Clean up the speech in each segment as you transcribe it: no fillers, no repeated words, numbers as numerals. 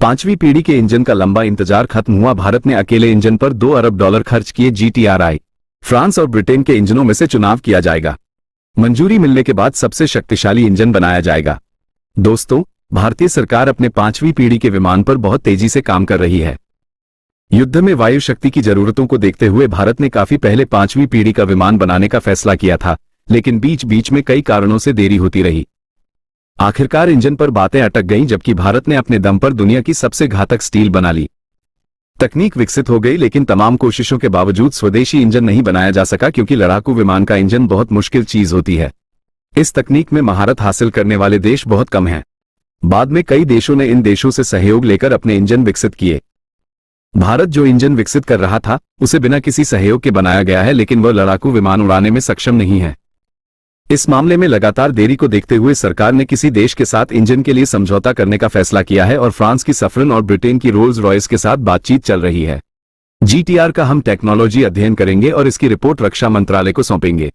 पांचवी पीढ़ी के इंजन का लंबा इंतजार खत्म हुआ। भारत ने अकेले इंजन पर $2 अरब खर्च किए। GTRI फ्रांस और ब्रिटेन के इंजनों में से चुनाव किया जाएगा। मंजूरी मिलने के बाद सबसे शक्तिशाली इंजन बनाया जाएगा। दोस्तों, भारतीय सरकार अपने पांचवी पीढ़ी के विमान पर बहुत तेजी से काम कर रही है। युद्ध में वायु शक्ति की जरूरतों को देखते हुए भारत ने काफी पहले पांचवी पीढ़ी का विमान बनाने का फैसला किया था, लेकिन बीच बीच में कई कारणों से देरी होती रही। आखिरकार इंजन पर बातें अटक गईं, जबकि भारत ने अपने दम पर दुनिया की सबसे घातक स्टील बना ली। तकनीक विकसित हो गई, लेकिन तमाम कोशिशों के बावजूद स्वदेशी इंजन नहीं बनाया जा सका, क्योंकि लड़ाकू विमान का इंजन बहुत मुश्किल चीज होती है। इस तकनीक में महारत हासिल करने वाले देश बहुत कम हैं। बाद में कई देशों ने इन देशों से सहयोग लेकर अपने इंजन विकसित किए। भारत जो इंजन विकसित कर रहा था उसे बिना किसी सहयोग के बनाया गया है, लेकिन वह लड़ाकू विमान उड़ाने में सक्षम नहीं है। इस मामले में लगातार देरी को देखते हुए सरकार ने किसी देश के साथ इंजन के लिए समझौता करने का फैसला किया है और फ्रांस की सफरन और ब्रिटेन की रोल्स रॉयस के साथ बातचीत चल रही है। GTR का हम टेक्नोलॉजी अध्ययन करेंगे और इसकी रिपोर्ट रक्षा मंत्रालय को सौंपेंगे।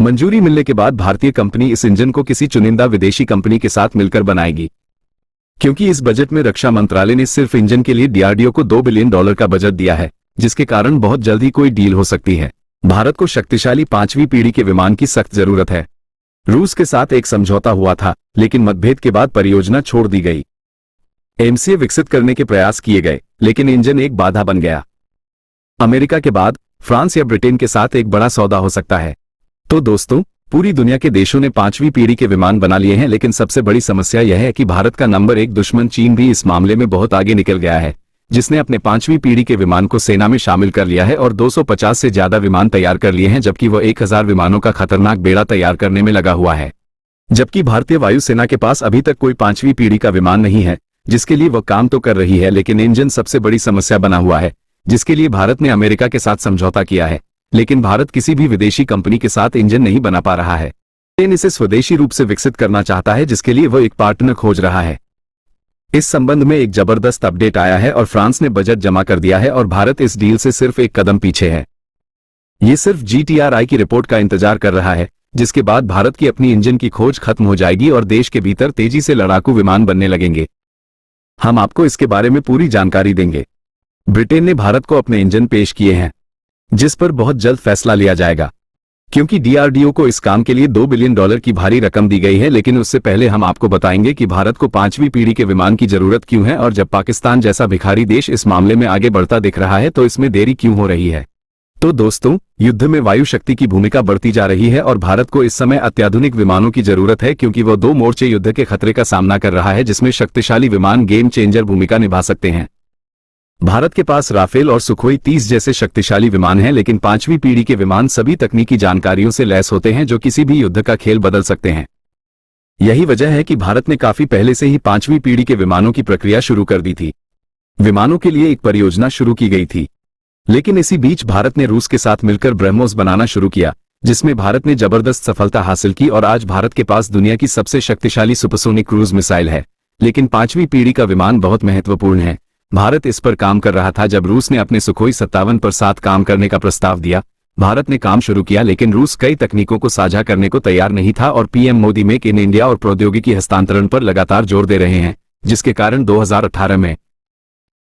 मंजूरी मिलने के बाद भारतीय कंपनी इस इंजन को किसी चुनिंदा विदेशी कंपनी के साथ मिलकर बनाएगी। क्योंकि इस बजट में रक्षा मंत्रालय ने सिर्फ इंजन के लिए DRDO को $2 बिलियन का बजट दिया है, जिसके कारण बहुत जल्द ही कोई डील हो सकती है। भारत को शक्तिशाली पांचवी पीढ़ी के विमान की सख्त जरूरत है। रूस के साथ एक समझौता हुआ था, लेकिन मतभेद के बाद परियोजना छोड़ दी गई। MCA विकसित करने के प्रयास किए गए, लेकिन इंजन एक बाधा बन गया। अमेरिका के बाद फ्रांस या ब्रिटेन के साथ एक बड़ा सौदा हो सकता है। तो दोस्तों, पूरी दुनिया के देशों ने पांचवी पीढ़ी के विमान बना लिए हैं, लेकिन सबसे बड़ी समस्या यह है कि भारत का नंबर 1 दुश्मन चीन भी इस मामले में बहुत आगे निकल गया है, जिसने अपने पांचवी पीढ़ी के विमान को सेना में शामिल कर लिया है और 250 से ज्यादा विमान तैयार कर लिए हैं, जबकि वह 1000 विमानों का खतरनाक बेड़ा तैयार करने में लगा हुआ है। जबकि भारतीय वायुसेना के पास अभी तक कोई पांचवी पीढ़ी का विमान नहीं है, जिसके लिए वह काम तो कर रही है, लेकिन इंजन सबसे बड़ी समस्या बना हुआ है, जिसके लिए भारत ने अमेरिका के साथ समझौता किया है। लेकिन भारत किसी भी विदेशी कंपनी के साथ इंजन नहीं बना पा रहा है। ब्रिटेन इसे स्वदेशी रूप से विकसित करना चाहता है, जिसके लिए वह एक पार्टनर खोज रहा है। इस संबंध में एक जबरदस्त अपडेट आया है और फ्रांस ने बजट जमा कर दिया है और भारत इस डील से सिर्फ एक कदम पीछे है। ये सिर्फ GTRI की रिपोर्ट का इंतजार कर रहा है, जिसके बाद भारत की अपनी इंजन की खोज खत्म हो जाएगी और देश के भीतर तेजी से लड़ाकू विमान बनने लगेंगे। हम आपको इसके बारे में पूरी जानकारी देंगे। ब्रिटेन ने भारत को अपने इंजन पेश किए हैं, जिस पर बहुत जल्द फैसला लिया जाएगा, क्योंकि DRDO को इस काम के लिए $2 बिलियन की भारी रकम दी गई है। लेकिन उससे पहले हम आपको बताएंगे कि भारत को पांचवी पीढ़ी के विमान की जरूरत क्यों है, और जब पाकिस्तान जैसा भिखारी देश इस मामले में आगे बढ़ता दिख रहा है तो इसमें देरी क्यों हो रही है। तो दोस्तों, युद्ध में वायु शक्ति की भूमिका बढ़ती जा रही है और भारत को इस समय अत्याधुनिक विमानों की जरूरत है, क्योंकि वह 2 मोर्चे युद्ध के खतरे का सामना कर रहा है, जिसमें शक्तिशाली विमान गेम चेंजर भूमिका निभा सकते हैं। भारत के पास राफेल और सुखोई 30 जैसे शक्तिशाली विमान हैं, लेकिन पांचवी पीढ़ी के विमान सभी तकनीकी जानकारियों से लैस होते हैं, जो किसी भी युद्ध का खेल बदल सकते हैं। यही वजह है कि भारत ने काफी पहले से ही पांचवी पीढ़ी के विमानों की प्रक्रिया शुरू कर दी थी। विमानों के लिए एक परियोजना शुरू की गई थी, लेकिन इसी बीच भारत ने रूस के साथ मिलकर ब्रह्मोस बनाना शुरू किया, जिसमें भारत ने जबरदस्त सफलता हासिल की और आज भारत के पास दुनिया की सबसे शक्तिशाली सुपरसोनिक क्रूज मिसाइल है। लेकिन पांचवी पीढ़ी का विमान बहुत महत्वपूर्ण है। भारत इस पर काम कर रहा था जब रूस ने अपने सुखोई 57 पर साथ काम करने का प्रस्ताव दिया। भारत ने काम शुरू किया, लेकिन रूस कई तकनीकों को साझा करने को तैयार नहीं था और PM Modi make in India और प्रौद्योगिकी हस्तांतरण पर लगातार जोर दे रहे हैं, जिसके कारण 2018 में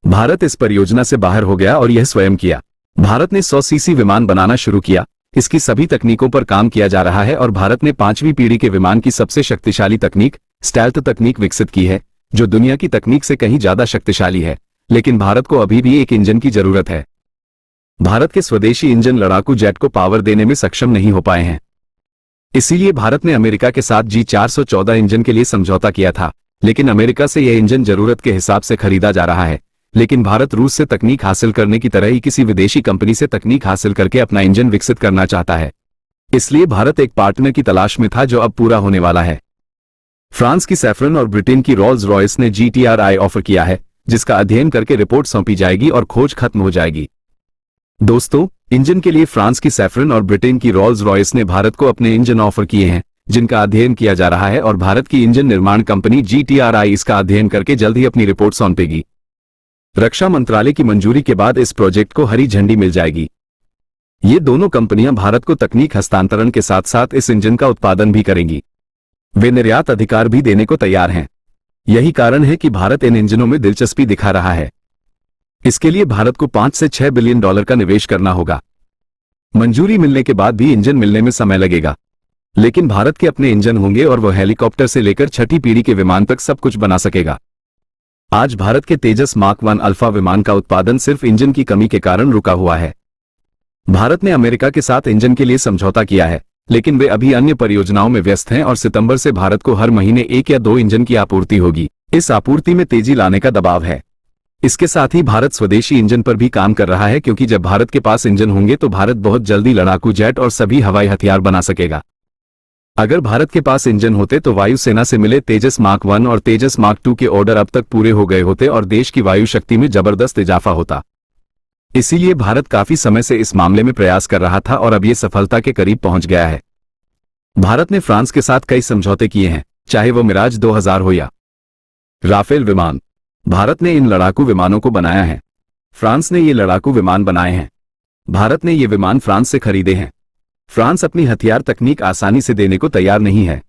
भारत इस परियोजना से बाहर हो गया और यह स्वयं किया। भारत ने 100 सीसी विमान बनाना शुरू किया। इसकी सभी तकनीकों पर काम किया जा रहा है और भारत ने पांचवी पीढ़ी के विमान की सबसे शक्तिशाली तकनीक स्टेल्थ तकनीक विकसित की है, जो दुनिया की तकनीक से कहीं ज्यादा शक्तिशाली है। लेकिन भारत को अभी भी एक इंजन की जरूरत है। भारत के स्वदेशी इंजन लड़ाकू जेट को पावर देने में सक्षम नहीं हो पाए हैं। इसीलिए भारत ने अमेरिका के साथ G414 इंजन के लिए समझौता किया था, लेकिन अमेरिका से यह इंजन जरूरत के हिसाब से खरीदा जा रहा है। लेकिन भारत रूस से तकनीक हासिल करने की तरह ही किसी विदेशी कंपनी से तकनीक हासिल करके अपना इंजन विकसित करना चाहता है। इसलिए भारत एक पार्टनर की तलाश में था, जो अब पूरा होने वाला है। फ्रांस की सैफरन और ब्रिटेन की रोल्स रॉयस ने GTRI ऑफर किया है, जिसका अध्ययन करके रिपोर्ट सौंपी जाएगी और खोज खत्म हो जाएगी। दोस्तों, इंजन के लिए फ्रांस की सैफरन और ब्रिटेन की रोल्स रॉयस ने भारत को अपने इंजन ऑफर किए हैं, जिनका अध्ययन किया जा रहा है और भारत की इंजन निर्माण कंपनी GTRI इसका अध्ययन करके जल्द ही अपनी रिपोर्ट सौंपेगी। रक्षा मंत्रालय की मंजूरी के बाद इस प्रोजेक्ट को हरी झंडी मिल जाएगी। ये दोनों कंपनियां भारत को तकनीक हस्तांतरण के साथ साथ इस इंजन का उत्पादन भी करेंगी। वे निर्यात अधिकार भी देने को तैयार हैं। यही कारण है कि भारत इन इंजनों में दिलचस्पी दिखा रहा है। इसके लिए भारत को 5 से 6 बिलियन डॉलर का निवेश करना होगा। मंजूरी मिलने के बाद भी इंजन मिलने में समय लगेगा, लेकिन भारत के अपने इंजन होंगे और वह हेलीकॉप्टर से लेकर छठी पीढ़ी के विमान तक सब कुछ बना सकेगा। आज भारत के तेजस मार्क 1 अल्फा विमान का उत्पादन सिर्फ इंजन की कमी के कारण रुका हुआ है। भारत ने अमेरिका के साथ इंजन के लिए समझौता किया है, लेकिन वे अभी अन्य परियोजनाओं में व्यस्त हैं और सितंबर से भारत को हर महीने 1 या 2 इंजन की आपूर्ति होगी। इस आपूर्ति में तेजी लाने का दबाव है। इसके साथ ही भारत स्वदेशी इंजन पर भी काम कर रहा है, क्योंकि जब भारत के पास इंजन होंगे तो भारत बहुत जल्दी लड़ाकू जेट और सभी हवाई हथियार बना सकेगा। अगर भारत के पास इंजन होते तो वायुसेना से मिले तेजस मार्क 1 और तेजस मार्क 2 के ऑर्डर अब तक पूरे हो गए होते और देश की वायु शक्ति में जबरदस्त इजाफा होता। इसीलिए भारत काफी समय से इस मामले में प्रयास कर रहा था और अब ये सफलता के करीब पहुंच गया है। भारत ने फ्रांस के साथ कई समझौते किए हैं, चाहे वो मिराज 2000 हो या राफेल विमान। भारत ने इन लड़ाकू विमानों को बनाया है। फ्रांस ने ये लड़ाकू विमान बनाए हैं। भारत ने ये विमान फ्रांस से खरीदे हैं। फ्रांस अपनी हथियार तकनीक आसानी से देने को तैयार नहीं है।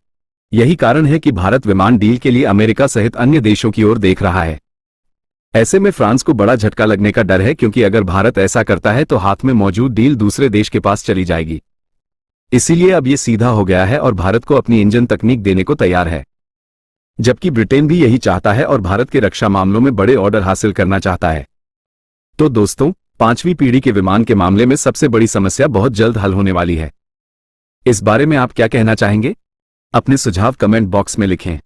यही कारण है कि भारत विमान डील के लिए अमेरिका सहित अन्य देशों की ओर देख रहा है। ऐसे में फ्रांस को बड़ा झटका लगने का डर है, क्योंकि अगर भारत ऐसा करता है तो हाथ में मौजूद डील दूसरे देश के पास चली जाएगी। इसीलिए अब ये सीधा हो गया है और भारत को अपनी इंजन तकनीक देने को तैयार है, जबकि ब्रिटेन भी यही चाहता है और भारत के रक्षा मामलों में बड़े ऑर्डर हासिल करना चाहता है। तो दोस्तों, 5वीं पीढ़ी के विमान के मामले में सबसे बड़ी समस्या बहुत जल्द हल होने वाली है। इस बारे में आप क्या कहना चाहेंगे? अपने सुझाव कमेंट बॉक्स में लिखें।